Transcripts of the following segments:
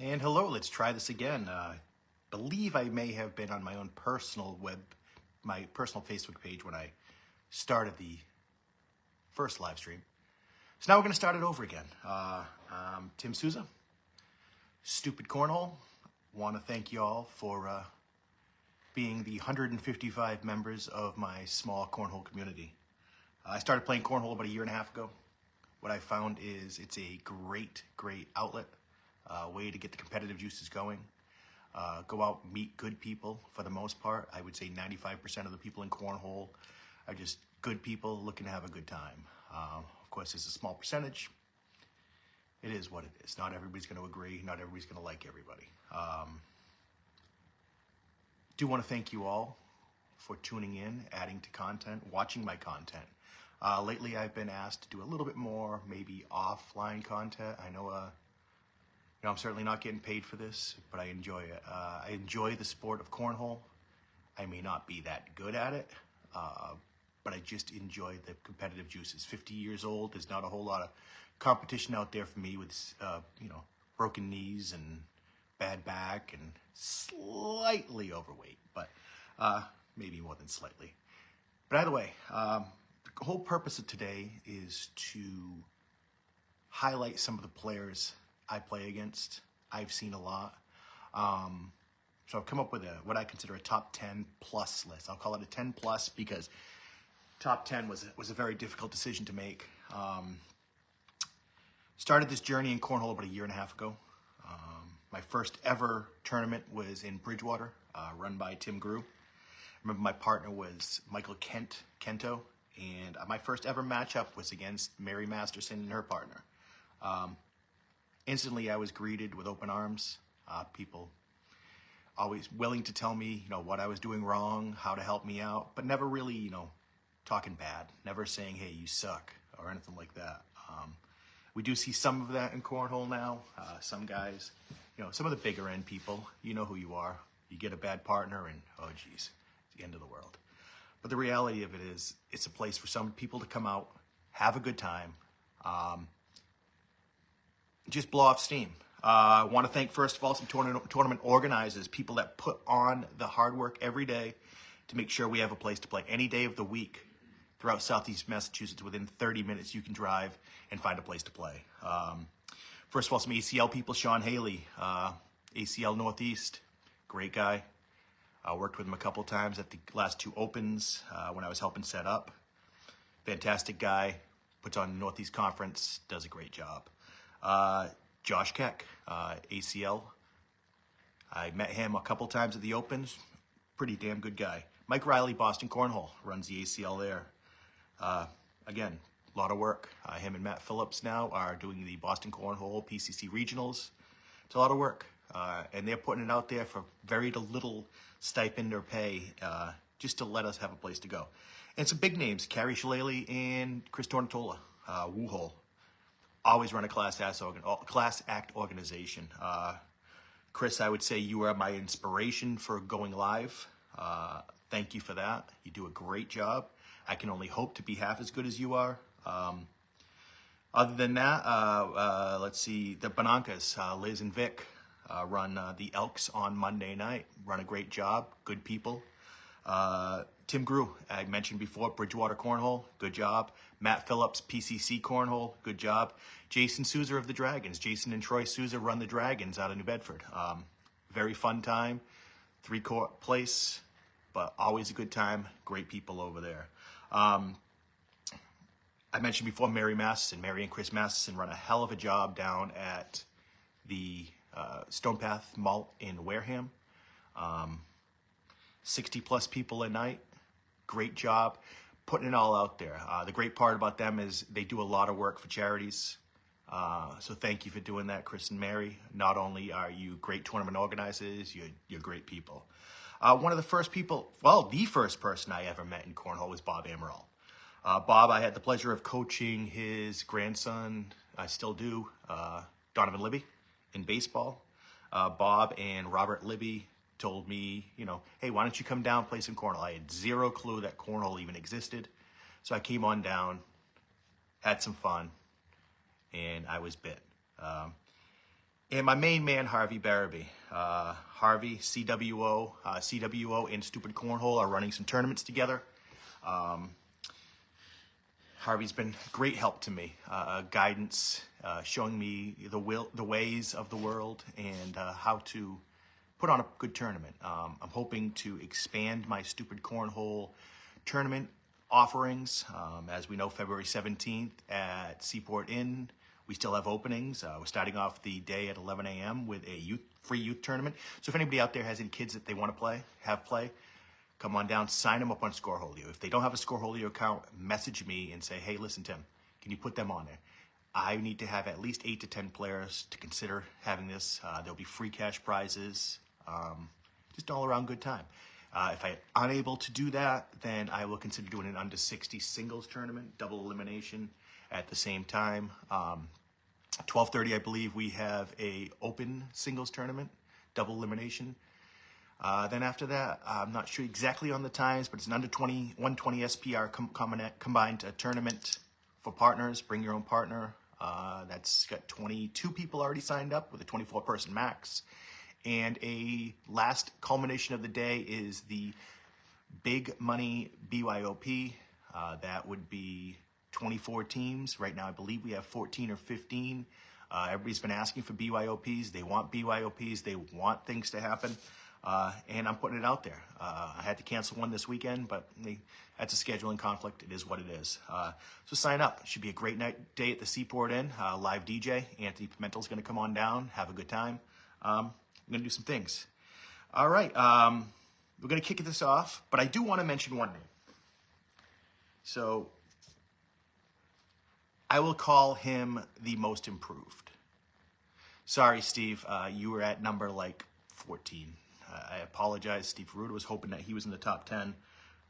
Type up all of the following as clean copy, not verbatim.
And hello, let's try this again. Believe I may have been on my own personal my personal Facebook page when I started the first live stream. So now we're going to start it over again. I'm Tim Souza, Stupid Cornhole. Want to thank you all for being the 155 members of my small cornhole community. I started playing cornhole about a year and a half ago. What I found is it's a great outlet, way to get the competitive juices going. Go out, meet good people for the most part. I would say 95% of the people in cornhole are just good people looking to have a good time. Of course, it's a small percentage. It is what it is. Not everybody's going to agree. Not everybody's going to like everybody. Do want to thank you all for tuning in, adding to content, watching my content. Lately, I've been asked to do a little bit more, maybe offline content. I know, I'm certainly not getting paid for this, but I enjoy it. I enjoy the sport of cornhole. I may not be that good at it, but I just enjoy the competitive juices. 50 years old, there's not a whole lot of competition out there for me with, broken knees and bad back and slightly overweight, but maybe more than slightly. But either way, the whole purpose of today is to highlight some of the players I play against. I've seen a lot. So I've come up with what I consider a top 10 plus list. I'll call it a 10 plus because top 10 was a very difficult decision to make. Started this journey in cornhole about a year and a half ago. My first ever tournament was in Bridgewater, run by Tim Grew. I remember my partner was Michael Kento, and my first ever matchup was against Mary Masterson and her partner. Instantly, I was greeted with open arms. People always willing to tell me, what I was doing wrong, how to help me out, but never really, talking bad, never saying, hey, you suck, or anything like that. We do see some of that in cornhole now. Some guys, some of the bigger end people, you know who you are. You get a bad partner and, oh geez, it's the end of the world. But the reality of it is, it's a place for some people to come out, have a good time, just blow off steam. I want to thank, first of all, some tournament organizers, people that put on the hard work every day to make sure we have a place to play any day of the week. Throughout Southeast Massachusetts, within 30 minutes, you can drive and find a place to play. First of all, some ACL people, Sean Haley, ACL Northeast, great guy. I worked with him a couple times at the last two Opens when I was helping set up. Fantastic guy, puts on Northeast Conference, does a great job. Josh Keck, ACL. I met him a couple times at the Opens, pretty damn good guy. Mike Riley, Boston Cornhole, runs the ACL there. Again, a lot of work. Him and Matt Phillips now are doing the Boston Cornhole PCC Regionals. It's a lot of work, and they're putting it out there for very little stipend or pay, just to let us have a place to go. And some big names, Carrie Shillelagh and Chris Tornatola, Woohole. Always run a class act organization. Chris, I would say you are my inspiration for going live. Thank you for that. You do a great job. I can only hope to be half as good as you are. Other than that, let's see, the Bonankas, Liz and Vic, run the Elks on Monday night. Run a great job, good people. Tim Grew, I mentioned before, Bridgewater Cornhole, good job. Matt Phillips, PCC Cornhole, good job. Jason Souza of the Dragons. Jason and Troy Souza run the Dragons out of New Bedford. Very fun time, 3-court place, but always a good time. Great people over there. I mentioned before Mary Masterson. Mary and Chris Masterson run a hell of a job down at the Stonepath Malt in Wareham. 60 plus people a night. Great job putting it all out there. The great part about them is they do a lot of work for charities. So thank you for doing that, Chris and Mary. Not only are you great tournament organizers, you're great people. One of the first people, the first person I ever met in cornhole was Bob Amaral. Bob, I had the pleasure of coaching his grandson, I still do, Donovan Libby, in baseball. Bob and Robert Libby told me, hey, why don't you come down and play some cornhole? I had zero clue that cornhole even existed. So I came on down, had some fun, and I was bit. And my main man, Harvey Barabee. Harvey, CWO and Stupid Cornhole are running some tournaments together. Harvey's been great help to me, guidance, showing me the ways of the world and how to put on a good tournament. I'm hoping to expand my Stupid Cornhole tournament offerings. As we know, February 17th at Seaport Inn, we still have openings. We're starting off the day at 11 a.m. with a free youth tournament. So if anybody out there has any kids that they want to play, come on down, sign them up on Scoreholio. If they don't have a Scoreholio account, message me and say, hey, listen, Tim, can you put them on there? I need to have at least 8 to 10 players to consider having this. There'll be free cash prizes, just all around good time. If I'm unable to do that, then I will consider doing an under 60 singles tournament, double elimination at the same time. 12:30, I believe we have a open singles tournament, double elimination. Then after that, I'm not sure exactly on the times, but it's an under 120 SPR combined tournament for partners. Bring your own partner. That's got 22 people already signed up with a 24-person max. And a last culmination of the day is the big money BYOP. That would be 24 teams. Right now, I believe we have 14 or 15. Everybody's been asking for BYOPs. They want BYOPs. They want things to happen. And I'm putting it out there. I had to cancel one this weekend, but that's a scheduling conflict. It is what it is. So sign up. It should be a great day at the Seaport Inn. Live DJ. Anthony Pimentel's going to come on down. Have a good time. I'm going to do some things. All right. We're going to kick this off, but I do want to mention one name. So I will call him the most improved. Sorry, Steve. You were at number 14. I apologize. Steve Ferruta was hoping that he was in the top 10.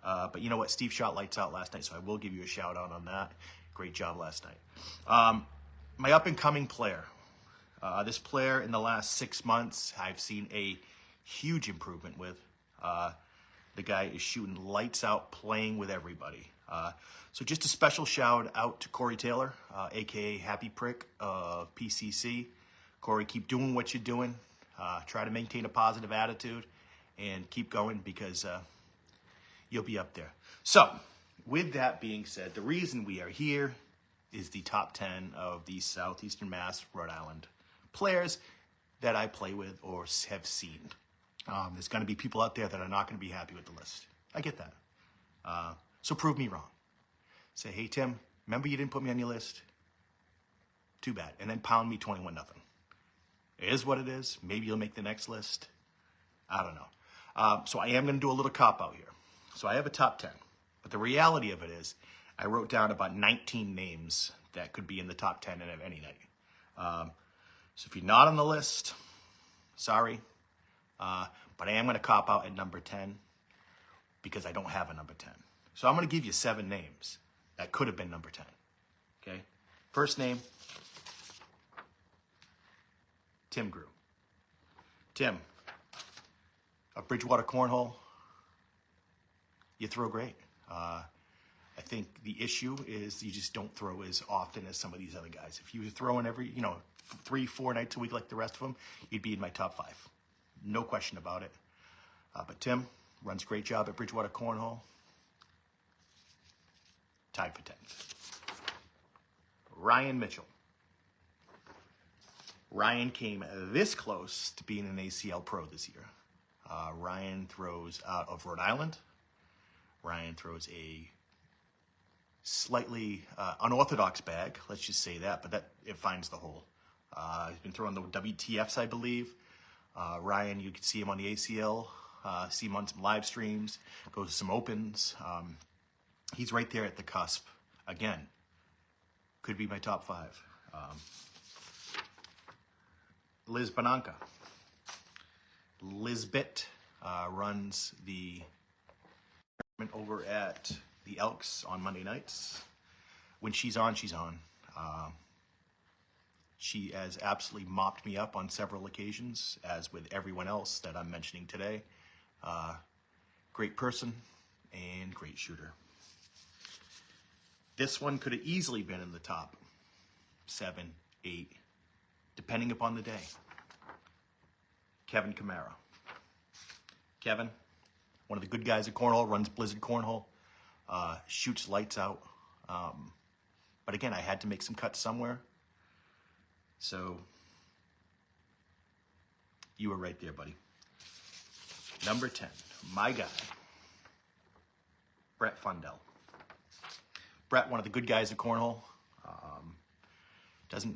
But you know what? Steve shot lights out last night, so I will give you a shout out on that. Great job last night. My up-and-coming player. This player in the last 6 months, I've seen a huge improvement with. The guy is shooting lights out, playing with everybody. So just a special shout out to Corey Taylor, a.k.a. Happy Prick of PCC. Corey, keep doing what you're doing. Try to maintain a positive attitude and keep going because you'll be up there. So with that being said, the reason we are here is the top 10 of the Southeastern Mass, Rhode Island players that I play with or have seen. There's going to be people out there that are not going to be happy with the list. I get that. So prove me wrong. Say, hey, Tim, remember you didn't put me on your list? Too bad. And then pound me 21-0. It is what it is. Maybe you'll make the next list. I don't know. So I am going to do a little cop-out here. So I have a top 10. But the reality of it is I wrote down about 19 names that could be in the top 10 of any night. So if you're not on the list, sorry. But I am going to cop out at number 10 because I don't have a number 10. So I'm going to give you 7 names that could have been number 10. Okay? First name, Tim Grew. Tim, of Bridgewater Cornhole, you throw great. I think the issue is you just don't throw as often as some of these other guys. If you were throwing every, 3-4 nights a week like the rest of them, you'd be in my top 5. No question about it. But Tim runs a great job at Bridgewater Cornhole. Tied for 10th. Ryan Mitchell. Ryan came this close to being an ACL pro this year. Ryan throws out of Rhode Island. Ryan throws a slightly unorthodox bag, let's just say that, but it finds the hole. He's been throwing the WTFs, I believe. Ryan, you can see him on the ACL, see him on some live streams, goes to some opens. He's right there at the cusp. Again, could be my top 5. Liz Bonanca. Lisbeth runs the tournament over at the Elks on Monday nights. When she's on, she's on. She has absolutely mopped me up on several occasions, as with everyone else that I'm mentioning today. Great person and great shooter. This one could have easily been in the top 7, 8, depending upon the day. Kevin Camara. Kevin, one of the good guys at Cornhole, runs Blizzard Cornhole, shoots lights out. But again, I had to make some cuts somewhere. So you were right there, buddy. Number 10, my guy, Brett Fundell. Brett, one of the good guys at Cornhole.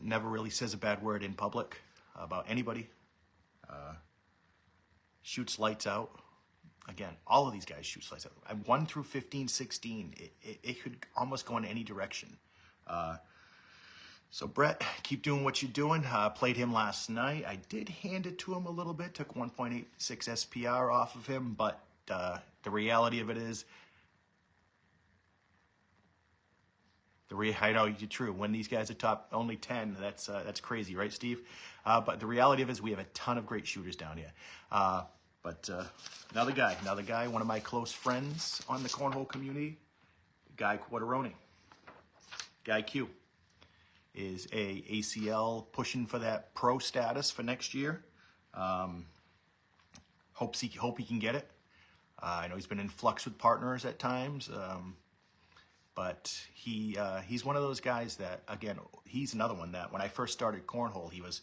Never really says a bad word in public about anybody. Shoots lights out. Again, all of these guys shoot lights out. 1 through 15, 16, it could almost go in any direction. So Brett, keep doing what you're doing. Played him last night. I did hand it to him a little bit. Took 1.86 SPR off of him, but the reality of it is, I know you're true. When these guys are top only 10, that's crazy, right, Steve? But the reality of it is we have a ton of great shooters down here. But another guy, one of my close friends on the Cornhole community, Guy Quarteroni. Guy Q is a ACL pushing for that pro status for next year. Hope he can get it. I know he's been in flux with partners at times. But he's one of those guys that, again, he's another one that when I first started Cornhole, he was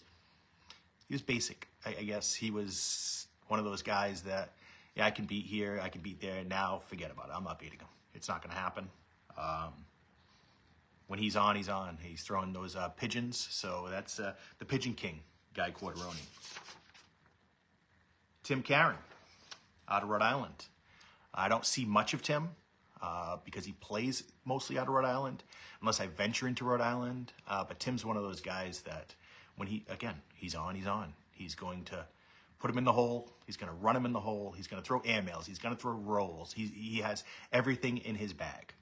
basic. I guess he was one of those guys that, yeah, I can beat here, I can beat there. Now, forget about it. I'm not beating him. It's not going to happen. When he's on, he's on. He's throwing those pigeons. So that's the Pigeon King, Guy Quarteroni. Tim Karen, out of Rhode Island. I don't see much of Tim. Because he plays mostly out of Rhode Island, unless I venture into Rhode Island. But Tim's one of those guys that when he's on. He's going to put him in the hole. He's going to run him in the hole. He's going to throw airmails. He's going to throw rolls. He has everything in his bag.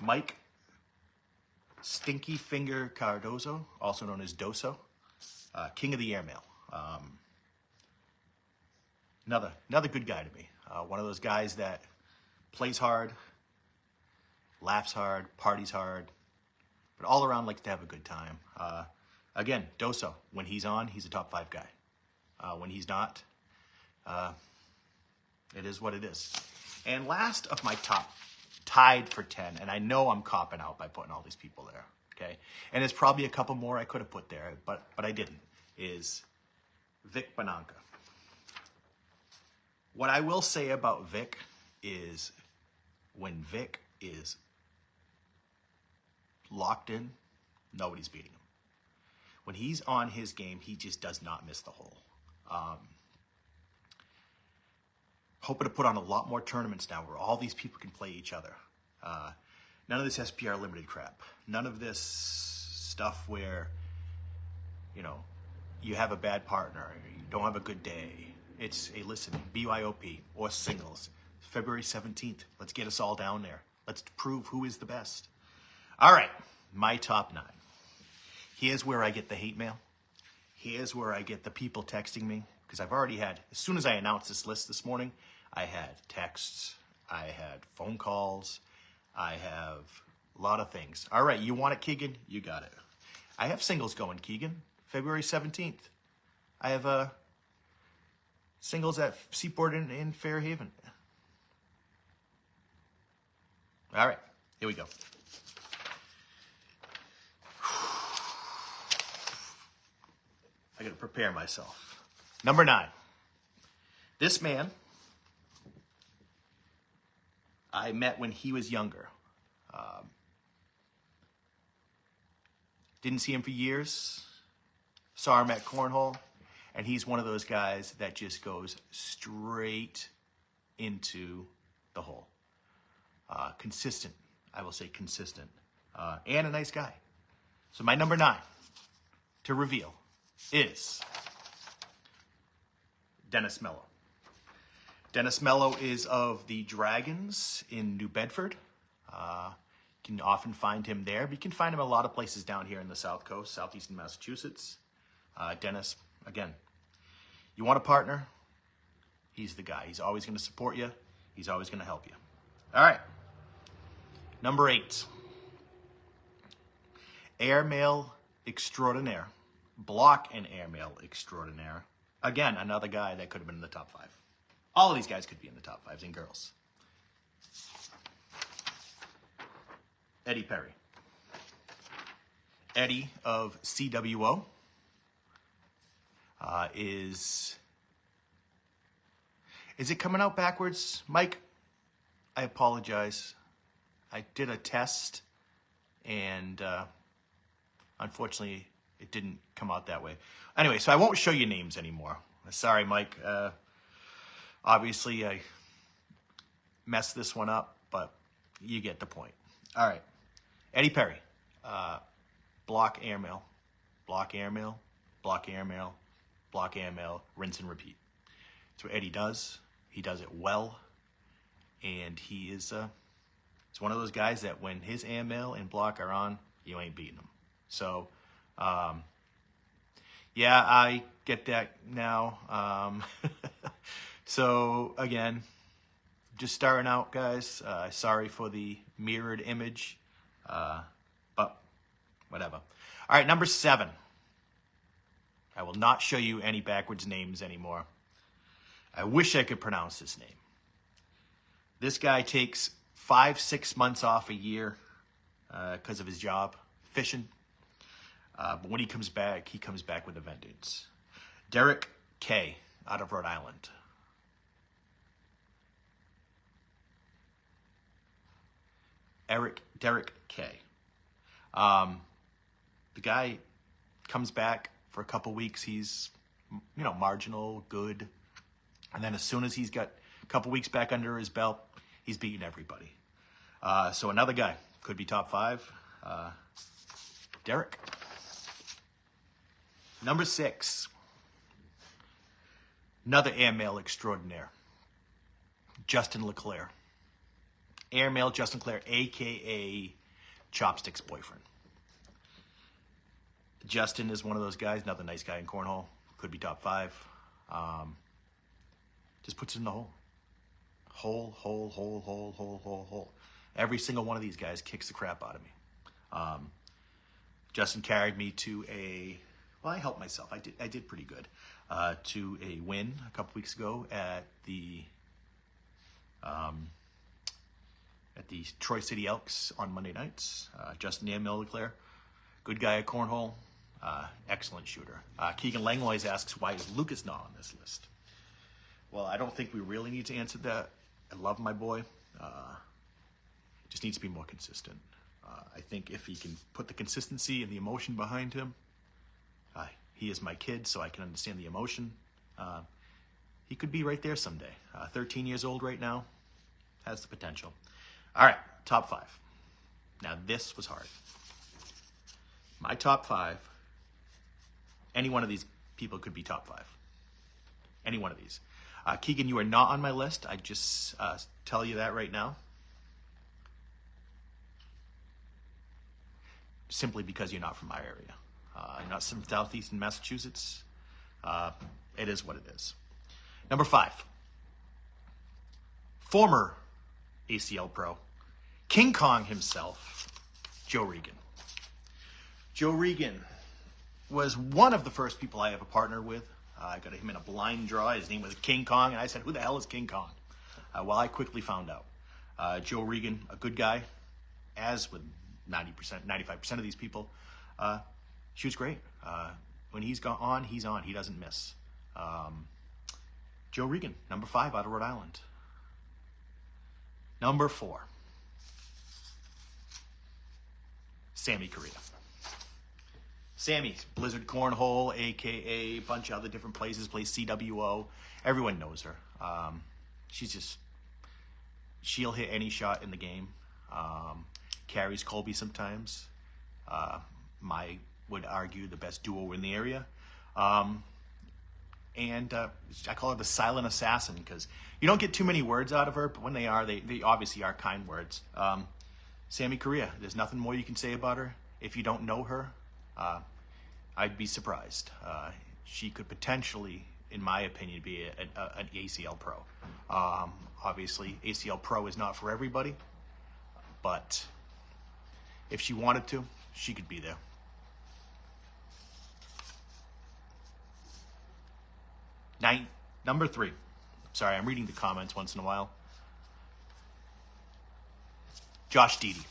Mike Stinky Finger Cardozo, also known as Doso, king of the airmail. Another good guy to me. One of those guys that plays hard, laughs hard, parties hard, but all around likes to have a good time. Again, Doso, when he's on, he's a top 5 guy. When he's not, it is what it is. And last of my top, tied for 10, and I know I'm copping out by putting all these people there, okay? And there's probably a couple more I could have put there, but I didn't, is Vic Bonanca. What I will say about Vic is when Vic is locked in, nobody's beating him. When he's on his game, he just does not miss the hole. Hoping to put on a lot more tournaments now where all these people can play each other. None of this SPR limited crap. None of this stuff where, you have a bad partner, you don't have a good day. It's a listen, BYOP or singles, February 17th. Let's get us all down there. Let's prove who is the best. All right, my top 9. Here's where I get the hate mail. Here's where I get the people texting me, because I've already had, as soon as I announced this list this morning, I had texts, I had phone calls, I have a lot of things. All right, you want it, Keegan? You got it. I have singles going, Keegan, February 17th. I have singles at Seaport in Fairhaven. All right, here we go. I gotta prepare myself. Number 9. This man I met when he was younger. Didn't see him for years. Saw him at Cornhole. And he's one of those guys that just goes straight into the hole. Consistent. I will say consistent. And a nice guy. So my number 9 to reveal is Dennis Mello. Dennis Mello is of the Dragons in New Bedford. You can often find him there, but you can find him a lot of places down here in the South Coast, Southeastern Massachusetts. Dennis, again, you want a partner? He's the guy. He's always going to support you. He's always going to help you. All right. Number 8. Airmail extraordinaire, block and airmail extraordinaire. Again, another guy that could have been in the top 5. All of these guys could be in the top 5s and girls. Eddie Perry. Eddie of CWO is it coming out backwards? Mike, I apologize. I did a test and unfortunately it didn't come out that way. Anyway, so I won't show you names anymore. Sorry, Mike. Obviously, I messed this one up, but you get the point. All right. Eddie Perry. Block airmail. Block airmail. Block airmail. Block airmail. Rinse and repeat. That's what Eddie does. He does it well. And he is it's one of those guys that when his airmail and block are on, you ain't beating him. So, yeah, I get that now. So, again, just starting out, guys. Sorry for the mirrored image, but whatever. All right, number 7. I will not show you any backwards names anymore. I wish I could pronounce this name. This guy takes 5-6 months off a year because of his job, fishing. But when he comes back with a vengeance. Derek K. out of Rhode Island. Derek K. The guy comes back for a couple weeks. He's, marginal, good. And then as soon as he's got a couple weeks back under his belt, he's beating everybody. So another guy, could be top 5. Derek. Number 6. Another airmail extraordinaire. Justin LeClaire. Airmail Justin LeClaire, a.k.a. Chopstick's boyfriend. Justin is one of those guys, another nice guy in Cornhole. Could be top 5. Just puts it in the hole. Hole. Every single one of these guys kicks the crap out of me. Justin carried me to I helped myself. I did pretty good. To a win a couple weeks ago at the Troy City Elks on Monday nights. Justin Airmail LeClaire, good guy at Cornhole, excellent shooter. Keegan Langlois asks, why is Lucas not on this list? Well, I don't think we really need to answer that. I love my boy. Just needs to be more consistent. I think if he can put the consistency and the emotion behind him, he is my kid, so I can understand the emotion. He could be right there someday. 13 years old right now, has the potential. All right, top 5. Now this was hard. My top 5, any one of these people could be top 5. Any one of these. Keegan, you are not on my list. I just tell you that right now. Simply because you're not from my area. Not from Southeastern Massachusetts. It is what it is. Number 5. Former ACL pro, King Kong himself, Joe Regan. Joe Regan was one of the first people I ever partnered with. I got him in a blind draw. His name was King Kong, and I said, who the hell is King Kong? Well, I quickly found out. Joe Regan, a good guy, as with 90%, 95% of these people. Shoots great. When he's on, he's on. He doesn't miss. Joe Regan, number 5 out of Rhode Island. Number 4, Sammy Correa. Sammy, Blizzard Cornhole, a.k.a. a bunch of other different places, plays CWO. Everyone knows her. She'll hit any shot in the game. Carries Colby sometimes. Would argue the best duo in the area. And I call her the silent assassin because you don't get too many words out of her, but when they are, they obviously are kind words. Sammy Correa, there's nothing more you can say about her. If you don't know her, I'd be surprised. She could potentially, in my opinion, be an ACL pro. Obviously, ACL pro is not for everybody, but if she wanted to, she could be there. Number 3. Sorry, I'm reading the comments once in a while. Josh Deedy.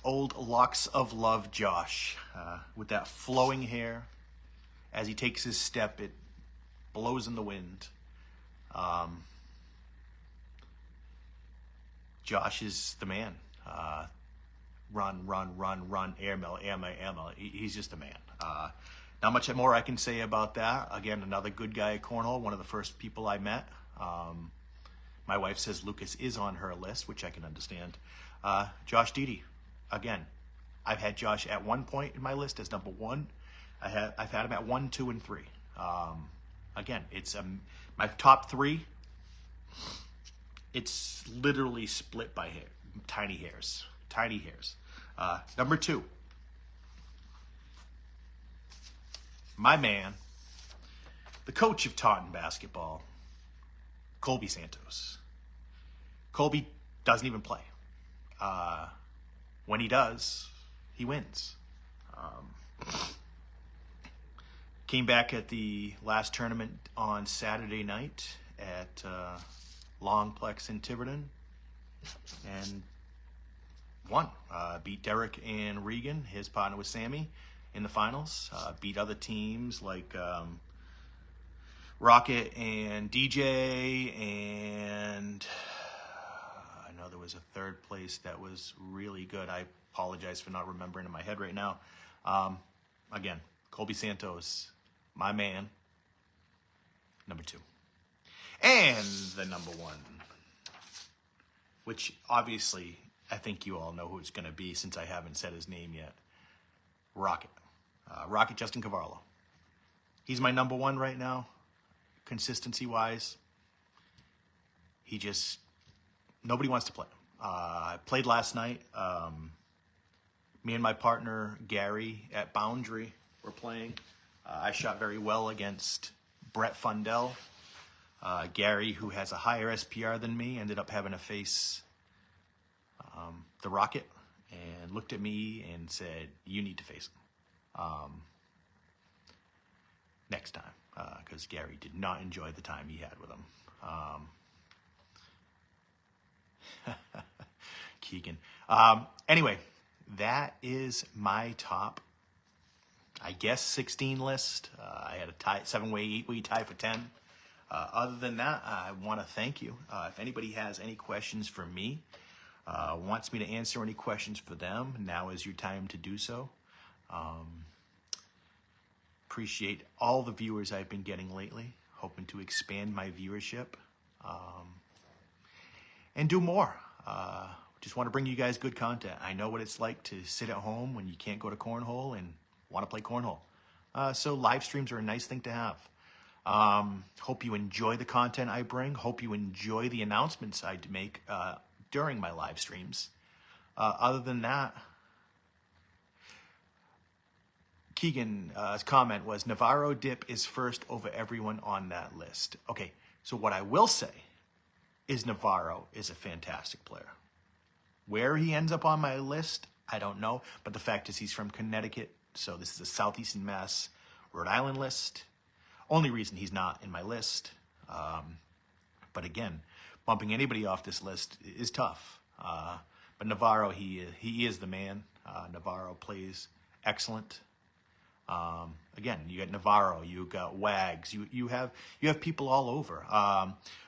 Old locks of love Josh, with that flowing hair. As he takes his step, it blows in the wind. Josh is the man. Run, airmail. He's just a man. Not much more I can say about that. Again, another good guy at Cornhole, one of the first people I met. My wife says Lucas is on her list, which I can understand. Josh Deedy, again, I've had Josh at one point in my list as number 1. I've had him at 1, 2, and 3. Again, it's my top 3. It's literally split by hair, tiny hairs. Number 2, my man, the coach of Taunton basketball, Colby Santos. Colby doesn't even play. When he does, he wins. Came back at the last tournament on Saturday night at Longplex in Tiverton and won. Beat Derek and Regan, his partner was Sammy, in the finals. Beat other teams like Rocket and DJ, and I know there was a third place that was really good. I apologize for not remembering in my head right now. Again, Colby Santos, my man, number 2. And the number 1, which obviously I think you all know who it's going to be since I haven't said his name yet. Rocket. Rocket Justin Cavallo. He's my number 1 right now, consistency-wise. Nobody wants to play him. I played last night. Me and my partner, Gary, at Boundary were playing. I shot very well against Brett Fundell. Gary, who has a higher SPR than me, ended up having to face the Rocket and looked at me and said, you need to face him next time, because Gary did not enjoy the time he had with him. Keegan. Anyway, that is my top, I guess, 16 list. I had a tie, 7-way, 8-way tie for 10. Other than that, I want to thank you. If anybody has any questions for me, wants me to answer any questions for them, now is your time to do so. Appreciate all the viewers I've been getting lately. Hoping to expand my viewership and do more. Just want to bring you guys good content. I know what it's like to sit at home when you can't go to Cornhole and want to play Cornhole. So live streams are a nice thing to have. Hope you enjoy the content I bring. Hope you enjoy the announcements I make during my live streams. Other than that, Keegan's comment was, Navarro Dip is first over everyone on that list. Okay, so what I will say is Navarro is a fantastic player. Where he ends up on my list, I don't know. But the fact is he's from Connecticut, so this is a Southeastern Mass, Rhode Island list. Only reason he's not in my list. But again, bumping anybody off this list is tough. But Navarro, he is the man. Navarro plays excellent. Again, you got Navarro, you got Wags, you have people all over.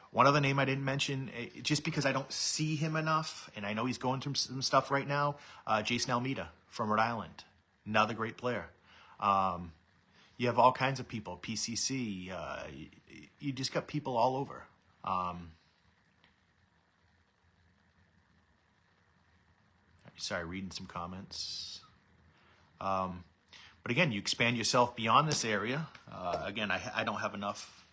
One other name I didn't mention, just because I don't see him enough, and I know he's going through some stuff right now, Jason Almeida from Rhode Island, another great player. You have all kinds of people, PCC, you just got people all over. Sorry, reading some comments. But again, you expand yourself beyond this area. Again, I don't have enough,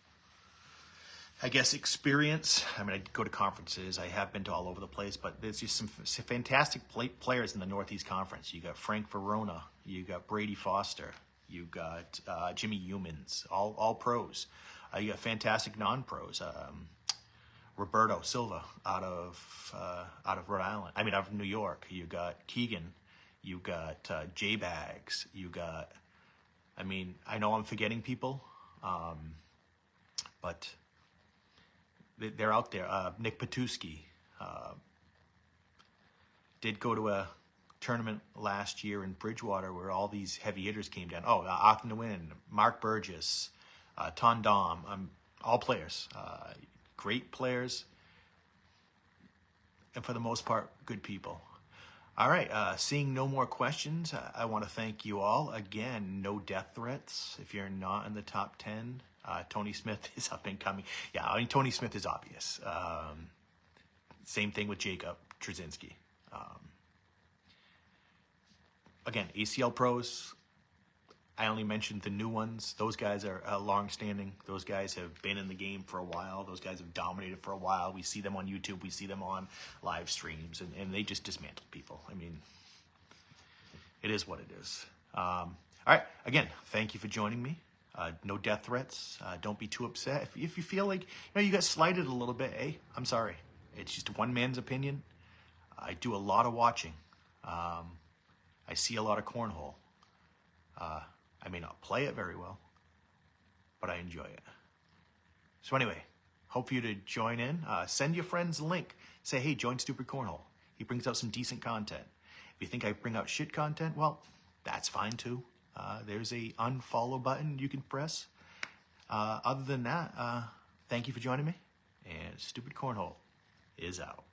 I guess, experience. I mean, I go to conferences. I have been to all over the place, but there's just some fantastic players in the Northeast Conference. You got Frank Verona. You got Brady Foster. You got Jimmy Humans, all pros. You got fantastic non-pros. Roberto Silva out of Rhode Island. I mean, out of New York. You got Keegan. You got J-Bags. You got I mean, I know I'm forgetting people, but they're out there. Nick Patuski did go to a tournament last year in Bridgewater where all these heavy hitters came down. Oh, Arthur Nguyen, Mark Burgess, Ton Dom, all players, great players, and for the most part, good people. All right, seeing no more questions, I want to thank you all. Again, no death threats. If you're not in the top 10, Tony Smith is up and coming. Yeah, I mean, Tony Smith is obvious. Same thing with Jacob Trzynski. Again, ACL pros, I only mentioned the new ones. Those guys are long-standing. Those guys have been in the game for a while. Those guys have dominated for a while. We see them on YouTube. We see them on live streams, and they just dismantle people. I mean, it is what it is. All right, again, thank you for joining me. No death threats. Don't be too upset. If you feel like you got slighted a little bit, hey, I'm sorry. It's just one man's opinion. I do a lot of watching. I see a lot of cornhole. I may not play it very well, but I enjoy it. So anyway, hope for you to join in. Send your friends a link. Say, hey, join Stupid Cornhole. He brings out some decent content. If you think I bring out shit content, well, that's fine too. There's a unfollow button you can press. Other than that, thank you for joining me. And Stupid Cornhole is out.